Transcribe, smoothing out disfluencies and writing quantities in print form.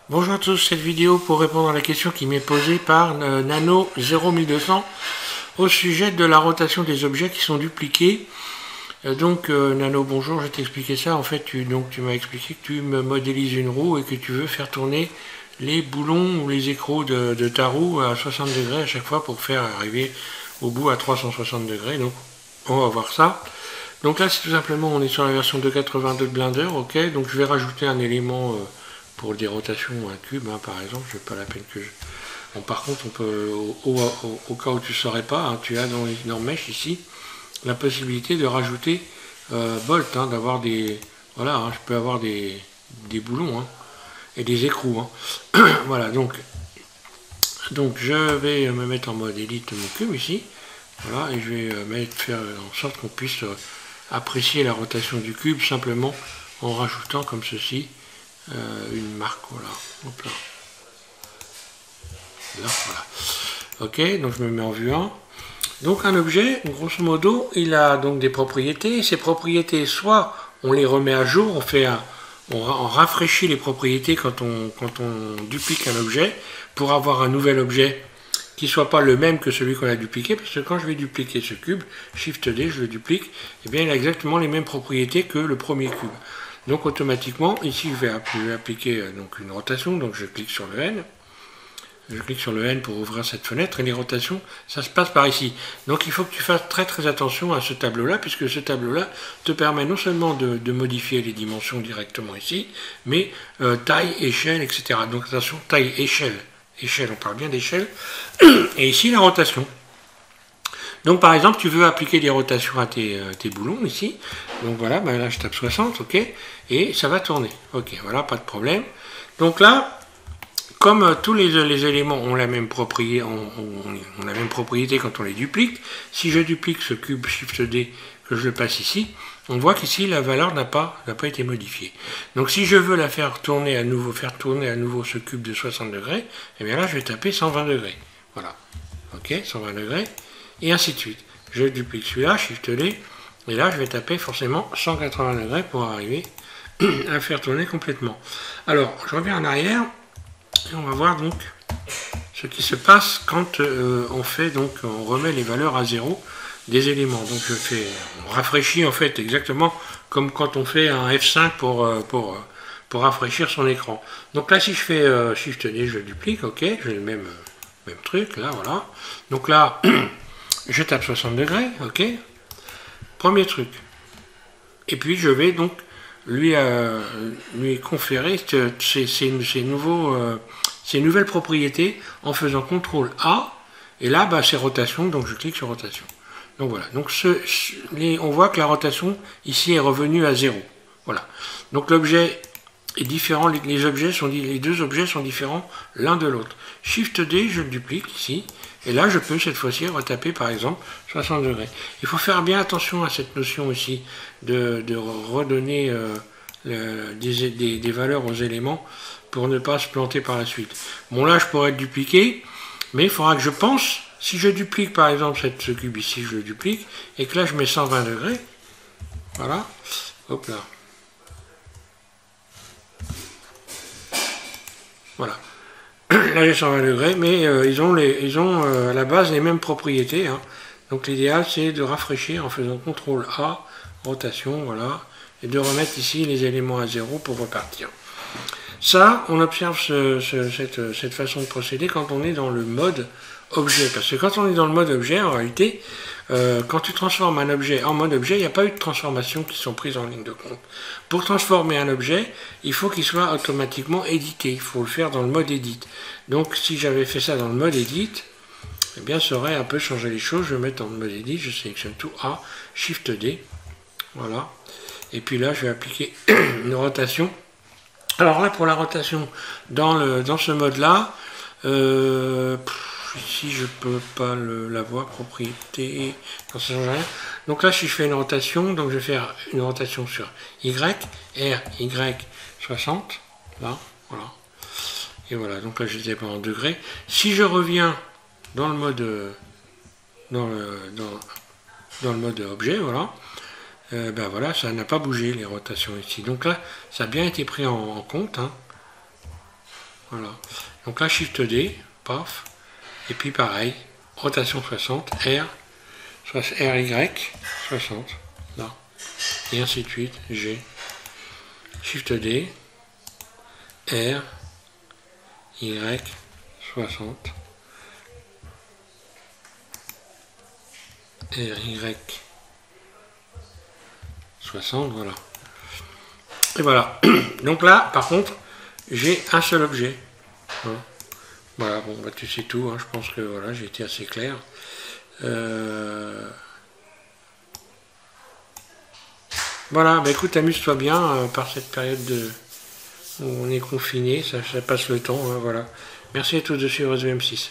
Bonjour à tous, cette vidéo pour répondre à la question qui m'est posée par Nano 01200 au sujet de la rotation des objets qui sont dupliqués. Nano, bonjour, je vais t'expliquer ça. En fait, tu m'as expliqué que tu me modélises une roue et que tu veux faire tourner les boulons ou les écrous de ta roue à 60 degrés à chaque fois pour faire arriver au bout à 360 degrés. Donc, on va voir ça. Donc là, c'est tout simplement, on est sur la version 2.82 de Blender, ok. Donc je vais rajouter un élément pour des rotations, un cube, hein, par exemple. Je n'ai pas la peine que je... Bon, par contre, on peut, au cas où tu ne saurais pas, hein, tu as dans Mesh ici la possibilité de rajouter bolt, hein, d'avoir des... Voilà, hein, je peux avoir des boulons hein, et des écrous. Hein. Voilà, donc je vais me mettre en mode Edit mon cube ici. Voilà, et je vais faire en sorte qu'on puisse apprécier la rotation du cube simplement en rajoutant comme ceci une marque. Voilà, hop là. Là, voilà. Ok, donc je me mets en vue 1. Donc un objet, grosso modo, il a donc des propriétés. Ces propriétés, soit on les remet à jour, on rafraîchit les propriétés quand on duplique un objet pour avoir un nouvel objet qui ne soit pas le même que celui qu'on a dupliqué, parce que quand je vais dupliquer ce cube, Shift D, je le duplique, et eh bien il a exactement les mêmes propriétés que le premier cube. Donc automatiquement, ici je vais appliquer donc une rotation, donc je clique sur le N. Je clique sur le N pour ouvrir cette fenêtre et les rotations, ça se passe par ici. Donc il faut que tu fasses très très attention à ce tableau-là, puisque ce tableau-là te permet non seulement de modifier les dimensions directement ici, mais taille, échelle, etc. Donc attention, taille, échelle, on parle bien d'échelle, et ici la rotation. Donc par exemple, tu veux appliquer des rotations à tes boulons ici, donc voilà, ben là je tape 60, ok, et ça va tourner, ok, voilà, pas de problème. Donc là, comme tous les éléments ont la même propriété, quand on les duplique, si je duplique ce cube Shift D, que je le passe ici, on voit qu'ici la valeur n'a pas été modifiée. Donc si je veux la faire tourner à nouveau, ce cube de 60 degrés, et bien là je vais taper 120 degrés. Voilà. Ok, 120 degrés, et ainsi de suite. Je duplique celui-là, Shift D, et là je vais taper forcément 180 degrés pour arriver à faire tourner complètement. Alors, je reviens en arrière. Et on va voir donc ce qui se passe quand on remet les valeurs à zéro des éléments. Donc on rafraîchit en fait exactement comme quand on fait un F5 pour rafraîchir son écran. Donc là si je fais Shift D, je duplique, ok, j'ai le même truc, là voilà. Donc là, je tape 60 degrés, ok, premier truc. Et puis je vais donc lui conférer ces nouvelles propriétés en faisant CTRL A, et là bah, c'est rotation, donc je clique sur rotation. Donc voilà, donc on voit que la rotation ici est revenue à 0. Voilà, donc l'objet est différent, les deux objets sont différents l'un de l'autre. Shift D, je le duplique ici, et là je peux cette fois-ci retaper par exemple 60 degrés. Il faut faire bien attention à cette notion aussi de redonner des valeurs aux éléments pour ne pas se planter par la suite. Bon là je pourrais le dupliquer, mais il faudra que je pense, si je duplique par exemple ce cube ici, je le duplique, et que là je mets 120 degrés, voilà, hop là. Voilà. Là j'ai 120 degrés, mais ils ont à la base les mêmes propriétés. Hein. Donc l'idéal c'est de rafraîchir en faisant CTRL A, rotation, voilà, et de remettre ici les éléments à 0 pour repartir. Ça, on observe cette façon de procéder quand on est dans le mode objet. Parce que quand on est dans le mode objet, en réalité, quand tu transformes un objet en mode objet, il n'y a pas eu de transformations qui sont prises en ligne de compte. Pour transformer un objet, il faut qu'il soit automatiquement édité. Il faut le faire dans le mode edit. Donc si j'avais fait ça dans le mode edit, eh bien ça aurait un peu changé les choses. Je vais mettre dans le mode edit, je sélectionne tout A, Shift D, voilà. Et puis là, je vais appliquer une rotation. Alors là, pour la rotation, dans ce mode-là, ici, je ne peux pas la voir, propriété, non, ça change rien. Donc là, si je fais une rotation, donc je vais faire une rotation sur Y, R, Y, 60, là, voilà. Et voilà, donc là, je les ai pas en degrés. Si je reviens dans le mode, dans le mode objet, voilà, ben voilà, ça n'a pas bougé les rotations ici. Donc là, ça a bien été pris en compte. Hein. Voilà. Donc là, Shift D, paf. Et puis pareil, rotation 60, R, RY, 60. Là. Et ainsi de suite, G. Shift D, R, Y, 60. RY 60, voilà. Et voilà. Donc là, par contre, j'ai un seul objet. Voilà, bon, bah, tu sais tout, hein, je pense que voilà, j'ai été assez clair. Voilà, bah écoute, amuse-toi bien par cette période où on est confiné, ça passe le temps, hein, voilà. Merci à tous de suivre The M6.